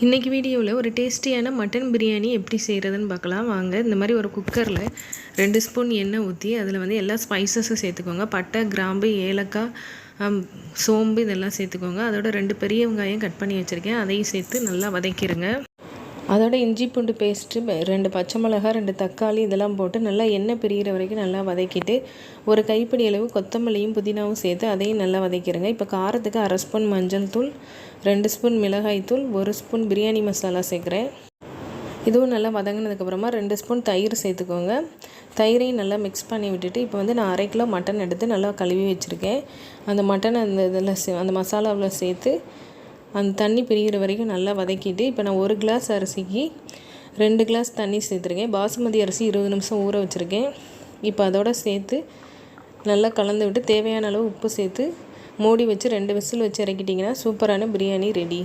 இன்றைக்கி வீடியோவில் ஒரு டேஸ்டியான மட்டன் பிரியாணி எப்படி செய்கிறதுன்னு பார்க்கலாம் வாங்க. இந்த மாதிரி ஒரு குக்கரில் 2 ஸ்பூன் எண்ணெய் ஊற்றி அதில் வந்து எல்லா ஸ்பைசஸும் சேர்த்துக்கோங்க. பட்டை, கிராம்பு, ஏலக்காய், சோம்பு இதெல்லாம் சேர்த்துக்கோங்க. அதோட 2 பெரிய வெங்காயம் கட் பண்ணி வச்சுருக்கேன், அதையும் சேர்த்து நல்லா வதக்கிடுங்க. அதோட இஞ்சி பூண்டு பேஸ்ட்டு, 2 பச்சை மிளகாய், 2 தக்காளி இதெல்லாம் போட்டு நல்லா எண்ணெய் பிரிகிற வரைக்கும் நல்லா வதக்கிட்டு ஒரு கைப்பிடி அளவு கொத்தமல்லியும் புதினாவும் சேர்த்து அதையும் நல்லா வதக்கிடுங்க. இப்போ காரத்துக்கு 1/2 ஸ்பூன் மஞ்சள் தூள், 2 ஸ்பூன் மிளகாய் தூள், 1 ஸ்பூன் பிரியாணி மசாலா சேர்க்குறேன். இதுவும் நல்லா வதங்கினதுக்கப்புறமா 2 ஸ்பூன் தயிர் சேர்த்துக்கோங்க. தயிரையும் நல்லா மிக்ஸ் பண்ணி விட்டுட்டு இப்போ வந்து நான் 1/2 கிலோ மட்டன் எடுத்து நல்லா கழுவி வச்சுருக்கேன். அந்த மட்டனை அந்த மசாலாவில் சேர்த்து அந்த தண்ணி பிரிகிற வரைக்கும் நல்லா வதக்கிட்டு இப்போ நான் 1 கிளாஸ் அரிசிக்கு 2 கிளாஸ் தண்ணி சேர்த்துருக்கேன். பாசுமதி அரிசி 20 நிமிஷம் ஊற வச்சுருக்கேன். இப்போ அதோடு சேர்த்து நல்லா கலந்து விட்டு தேவையான அளவு உப்பு சேர்த்து மூடி வச்சு 2 விசில் வச்சு இறக்கிட்டிங்கன்னா சூப்பரான பிரியாணி ரெடி.